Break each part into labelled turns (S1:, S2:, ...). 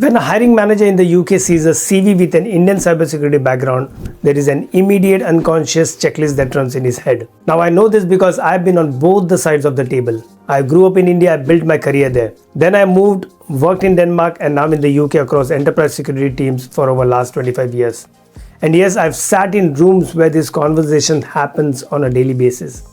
S1: When a hiring manager in the UK sees a CV with an Indian cybersecurity background, there is an immediate unconscious checklist that runs in his head. Now I know this because I've been on both the sides of the table. I grew up in India, I built my career there. Then I moved, worked in Denmark, and now in the UK across enterprise security teams for over the last 25 years. And yes, I've sat in rooms where this conversation happens on a daily basis.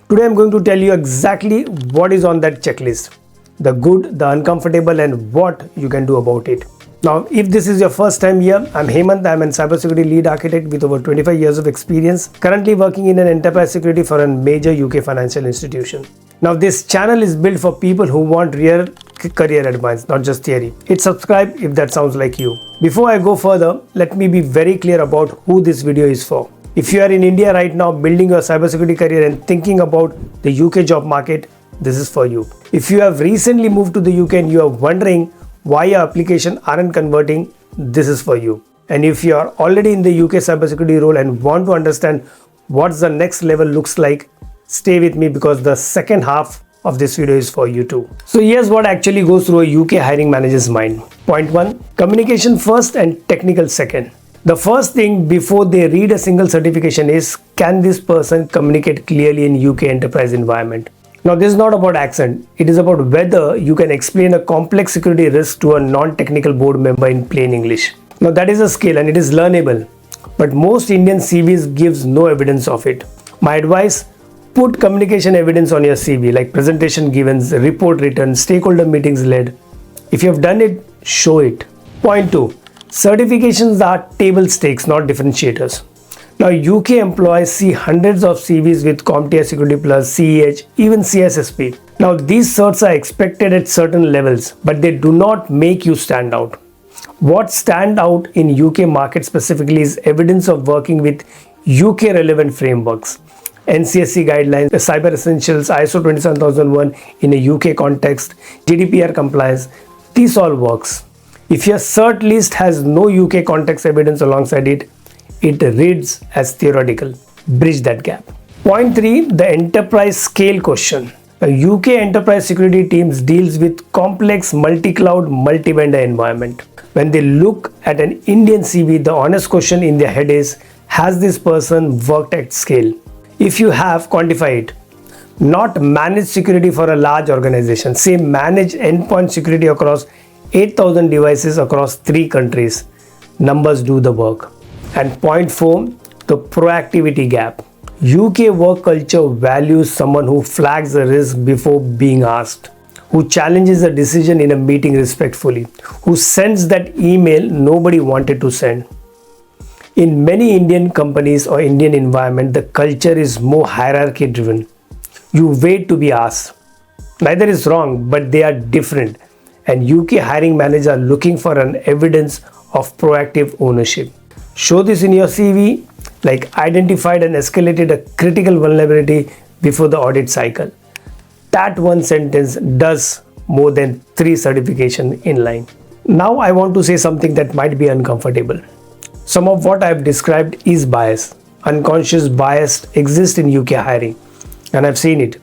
S1: Today I'm going to tell you exactly what is on that checklist. The good, the uncomfortable, and what you can do about it. Now, if this is your first time here, I'm Hemant. I'm a cybersecurity lead architect with over 25 years of experience, currently working in an enterprise security for a major UK financial institution. Now, this channel is built for people who want real career advice, not just theory. Hit subscribe if that sounds like you. Before I go further, let me be very clear about who this video is for. If you are in India right now building your cybersecurity career and thinking about the UK job market, this is for you. If you have recently moved to the UK and you are wondering why your application aren't converting, this is for you. And if you are already in the UK cybersecurity role and want to understand what the next level looks like, stay with me because the second half of this video is for you too. So here's what actually goes through a UK hiring manager's mind. Point 1. Communication first and technical second. The first thing before they read a single certification is, can this person communicate clearly in UK enterprise environment? Now this is not about accent, it is about whether you can explain a complex security risk to a non-technical board member in plain English. Now that is a skill and it is learnable, but most Indian CVs gives no evidence of it. My advice, put communication evidence on your CV like presentation given, report written, stakeholder meetings led. If you have done it, show it. Point 2. Certifications are table stakes, not differentiators. Now UK employees see hundreds of CVs with CompTIA Security Plus, CEH, even CSSP. Now these certs are expected at certain levels, but they do not make you stand out. What stand out in UK market specifically is evidence of working with UK relevant frameworks, NCSC guidelines, Cyber Essentials, ISO 27001 in a UK context, GDPR compliance. This all works. If your cert list has no UK context evidence alongside it, it reads as theoretical. Bridge that gap. Point 3. The enterprise scale question. The UK enterprise security teams deals with complex multi-cloud, multi-vendor environment. When they look at an Indian CV, the honest question in their head is, has this person worked at scale? If you have, quantify it. Not manage security for a large organization. Say manage endpoint security across 8,000 devices across 3 countries. Numbers do the work. And point 4, the proactivity gap. UK work culture values someone who flags a risk before being asked, who challenges a decision in a meeting respectfully, who sends that email nobody wanted to send. In many Indian companies or Indian environment, the culture is more hierarchy driven. You wait to be asked. Neither is wrong, but they are different. And UK hiring managers are looking for an evidence of proactive ownership. Show this in your CV, like identified and escalated a critical vulnerability before the audit cycle. That one sentence does more than 3 certifications in line. Now I want to say something that might be uncomfortable. Some of what I have described is bias. Unconscious bias exists in UK hiring, and I've seen it.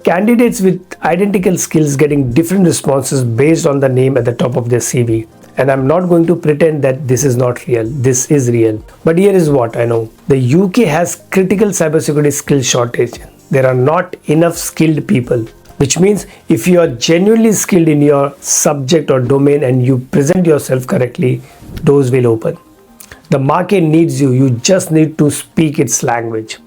S1: Candidates with identical skills getting different responses based on the name at the top of their CV. And I'm not going to pretend that this is not real. This is real. But here is what I know. The UK has critical cybersecurity skill shortage. There are not enough skilled people. Which means if you are genuinely skilled in your subject or domain and you present yourself correctly, doors will open. The market needs you. You just need to speak its language.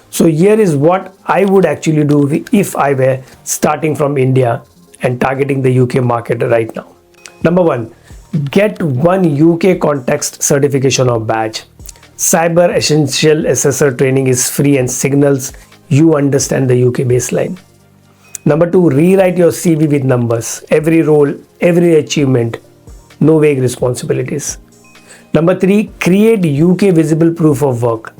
S1: So here is what I would actually do if I were starting from India and targeting the UK market right now. Number 1. Get one UK context certification or badge. Cyber Essential Assessor training is free and signals you understand the UK baseline. Number 2, rewrite your CV with numbers. Every role, every achievement, no vague responsibilities. Number 3, create UK visible proof of work.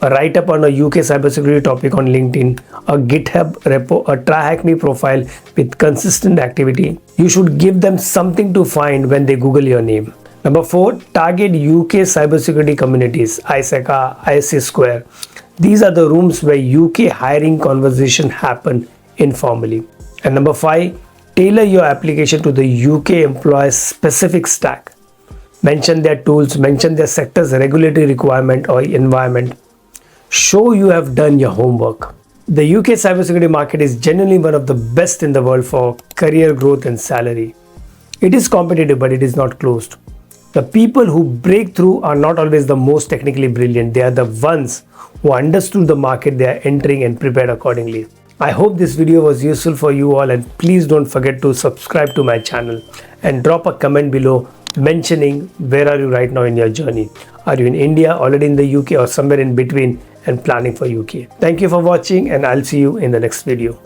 S1: A write-up on a UK cybersecurity topic on LinkedIn, a GitHub repo, a TryHackMe profile with consistent activity. You should give them something to find when they Google your name. Number 4, target UK cybersecurity communities, ISECA, ISC Square. These are the rooms where UK hiring conversation happen informally. And number 5, tailor your application to the UK employer's specific stack. Mention their tools, mention their sector's regulatory requirement or environment. Show you have done your homework. The UK cybersecurity market is genuinely one of the best in the world for career growth and salary. It is competitive, but it is not closed. The people who break through are not always the most technically brilliant. They are the ones who understood the market they are entering and prepared accordingly. I hope this video was useful for you all, and please don't forget to subscribe to my channel and drop a comment below mentioning where are you right now in your journey. Are you in India, already in the UK, or somewhere in between and planning for UK? Thank you for watching, and I'll see you in the next video.